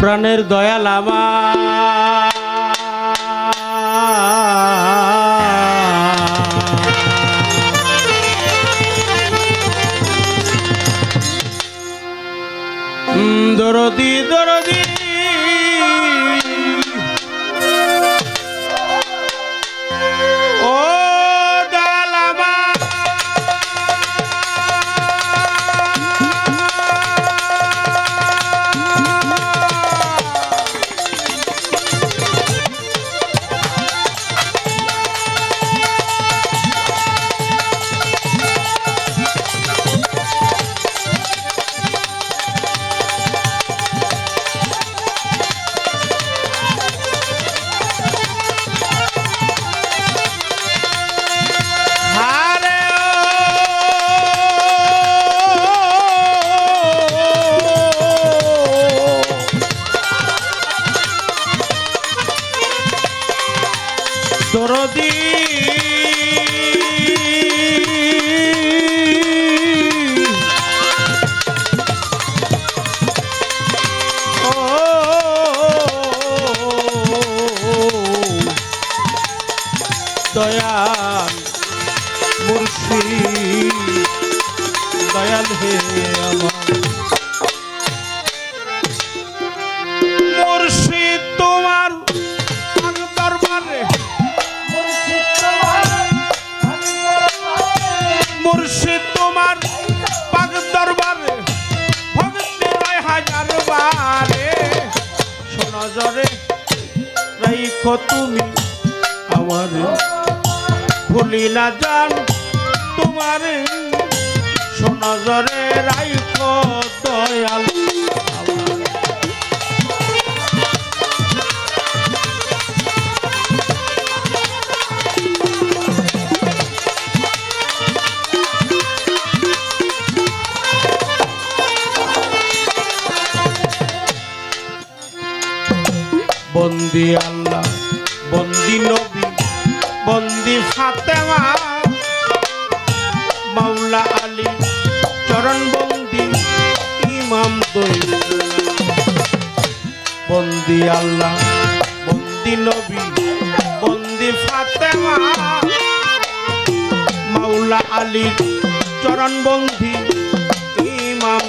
প্রাণের দয়াল আমার দরদি দরদি ও দয়াল আমার দরদি ও দয়াল মুর্শিদ দয়াল হে আমার মুর্শিদ তোমার দরবারে মুর্শিদ তোমার পাক দরবারে ভক্তি রয় হাজার বারে নজরে রাইখো তুমি আমার ভুলি না জান তোমার নজরে রাইখো দয়াল বন্দি আল্লাহ বন্দি নবী বন্দি ফাতেমা মাওলা আলী চরণ বন্দি ইমাম বন্দি আল্লাহ বন্দি নবী বন্দি ফাতেমা মাওলা আলী চরণ বন্দি ইমাম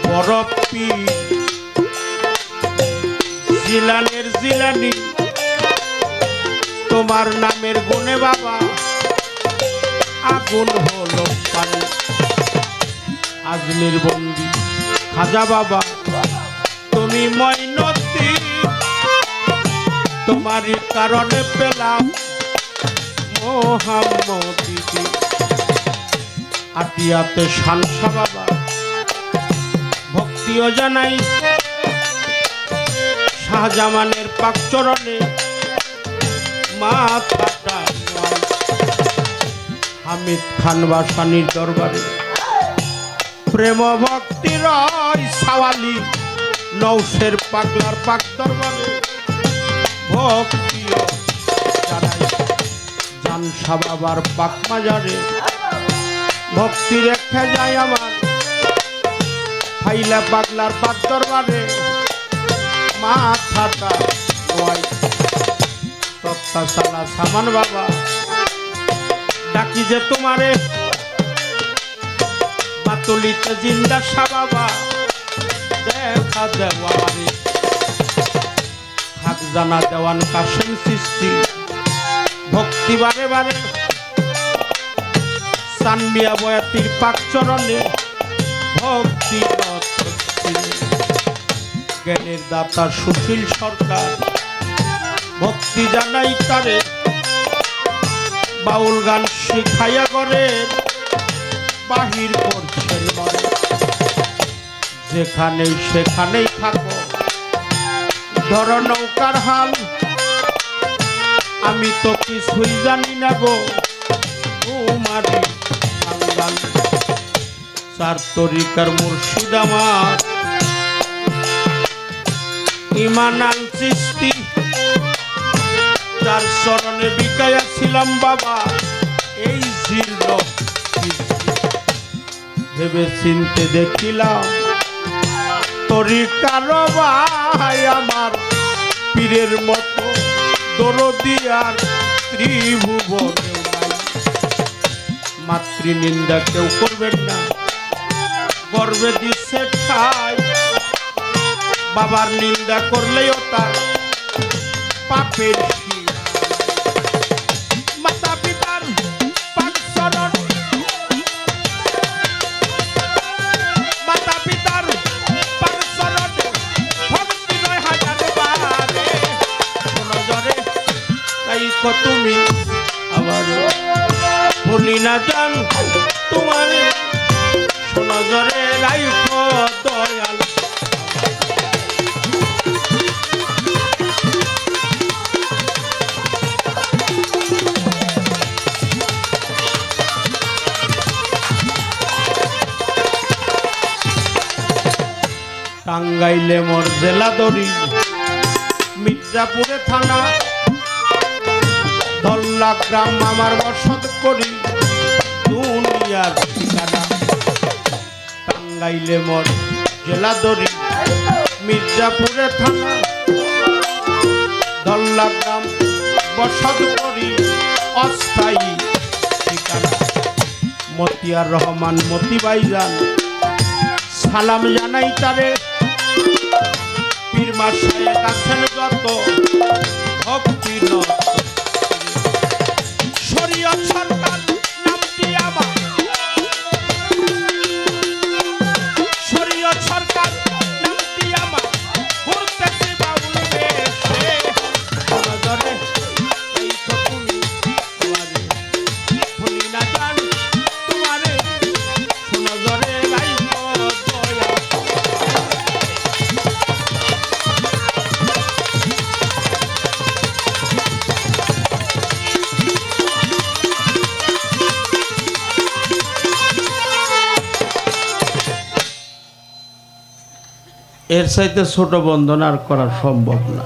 বরফি জিলানের জিলানি তোমার নামের গুণে বাবা আগুন হলো পানি আজমির বন্দি খাজা বাবা তুমি ময়নতি তোমারই কারণে পেলাম মোহাম্মদী আটিয়াতে শানসা বাবা ভক্তিও জানাই শাহজামানের পাক চরণে মাথাটা হামিদ খান বাসানির দরবারে প্রেম ভক্তির সাওয়ালি নৌশের পাগলার পাক দরবারে ভক্তিও জানাই জানসা বাবার পাক মাজারে ভক্তি রেখে যায় আমার ফাইলা পাগলার পাক দরবারে মাথাটা তত্তাশালা সামান বাবা ডাকি যে তোমারে বাতুলিতে জিন্দা সা বাবা দেখা দেওয়ারে হাক জানা দেওয়ান কাশেম সৃষ্টি ভক্তি বারে বারে সানমিয়া বয়াতির পাক চরণে ভক্তি জ্ঞানের দাতা সুশীল সরকার ভক্তি জানাই তারে বাউল গান শিখাইয়া করে বাহির করছেন মরে যেখানেই সেখানেই থাকো ধর নৌকার হাল আমি তো কিছুই জানি না গো তোমারি আল্লাহ চার তরিকার মুর্শিদ আমার ইমান আল চিশতি যার চরণে বিকায়া ছিলাম বাবা এই জীর্ণ ভেবে চিনতে দেখিলাম তরিকার ভাই আমার পীরের মতো দরদি আর ত্রিভুবনেও নাই মাতৃ নিন্দা কেউ করবেন না গর্বে দিচ্ছে ঠাই বাবার নিন্দা করলেও তার পাপের মাতা পিতার পাক চরণ মাতা পিতার পাক চরণ ভক্তি নয় হাজার বারে শোনো জরে তাই তুমি আবার ভুলি না জান তোমার শোনো জরে রাইখো দয়াল টাঙ্গাইলে মোর জেলা দড়ি মির্জাপুরে থানা দল্লা গ্রাম আমার বসত করি দুনিয়ার ঠিকানা টাঙ্গাইলে মোর জেলা দড়ি মির্জাপুরে থানা দল্লা গ্রাম বসত করি অস্থায়ী ঠিকানা মতিয়ার রহমান মতি ভাইজান সালাম জানাই তারে পীর মাশায়েখ আছেন যত ভক্তি নত শরীয়ত সরকার নামটি আমার শরীয়ত সরকার নামটি আমার ঘুরতেছে বাউল বেশে নজরে এই তো তুমি তোমারে ভুলি না জান তোমারে নজরে রাইখো দয়া এর চাইতে ছোট বন্ধন আর করা সম্ভব না।